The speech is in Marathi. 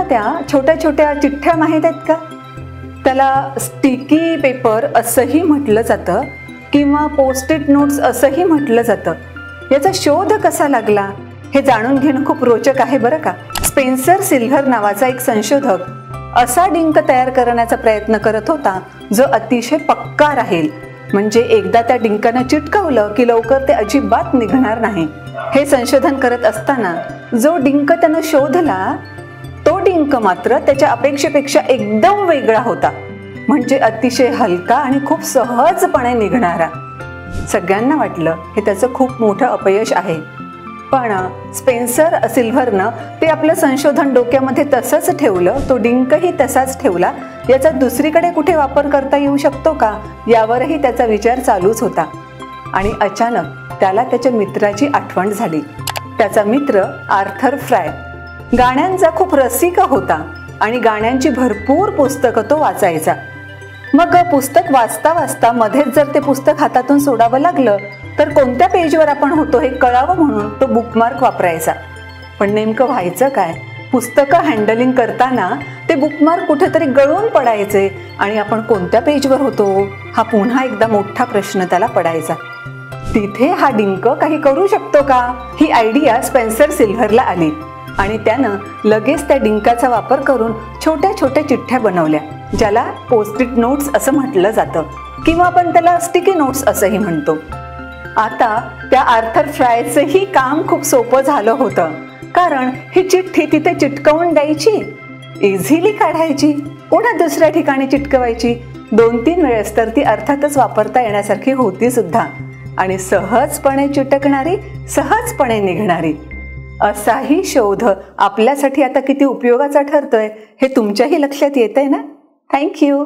त्या छोट्या छोट्या चिठ्ठ्या माहीत आहेत का? त्याला स्टिकी पेपर असंही म्हटलं जातं किंवा पोस्ट-इट नोट्स असंही म्हटलं जातं. याचा शोध कसा लागला हे जाणून घेणं खूप रोचक आहे बरं का. स्पेन्सर सिल्व्हर नावाचा एक संशोधक असा डिंक तयार करण्याचा प्रयत्न करत होता जो अतिशय पक्का राहील, म्हणजे एकदा त्या डिंकानं चिटकवलं की लवकर ते अजिबात निघणार नाही. हे संशोधन करत असताना जो डिंक त्यानं शोधला तो डिंक मात्र त्याच्या अपेक्षेपेक्षा एकदम वेगळा होता, म्हणजे अतिशय हलका आणि खूप सहजपणे निघणारा. सगळ्यांना वाटलं हे त्याचं खूप मोठं अपयश आहे, पण स्पेन्सर सिल्व्हरनं ते आपलं संशोधन डोक्यामध्ये तसंच ठेवलं, तो डिंकही तसाच ठेवला. याचा दुसरीकडे कुठे वापर करता येऊ शकतो का यावरही त्याचा विचार चालूच होता. आणि अचानक त्याला त्याच्या मित्राची आठवण झाली. त्याचा मित्र आर्थर फ्राय गाण्यांचा खूप रसिक होता आणि गाण्यांची भरपूर पुस्तकं तो वाचायचा. मग पुस्तक वाचता वाचता मध्येच जर ते पुस्तक हातातून सोडावं लागलं तर कोणत्या पेजवर आपण होतो हे कळावं म्हणून तो बुकमार्क वापरायचा. पण नेमकं व्हायचं काय, पुस्तकं हँडलिंग करताना ते बुकमार्क कुठेतरी गळून पडायचे आणि आपण कोणत्या पेजवर होतो हा पुन्हा एकदा मोठा प्रश्न त्याला पडायचा. तिथे हा डिंक काही करू शकतो का ही आयडिया स्पेन्सर सिल्व्हरला आली आणि त्यानं लगेच त्या डिंकाचा वापर करून छोट्या छोट्या चिठ्ठ्या बनवल्या, ज्याला पोस्ट-इट नोट्स असं म्हटलं जातं किंवा आपण त्याला स्टिकी नोट्स असंही म्हणतो. आता त्या आर्थर फ्रायचंही काम खूप सोपं झालं होतं, कारण ही चिठ्ठी तिथे चिटकवून द्यायची, इझिली काढायची, पुन्हा दुसऱ्या ठिकाणी चिटकवायची. 2-3 वेळेस तर ती अर्थातच वापरता येण्यासारखी होती सुद्धा आणि सहजपणे चिटकणारी, सहजपणे निघणारी. असाही शोध आपल्यासाठी आता किती उपयोगाचा ठरतोय हे तुमच्याही लक्षात येतंय ना? थँक्यू.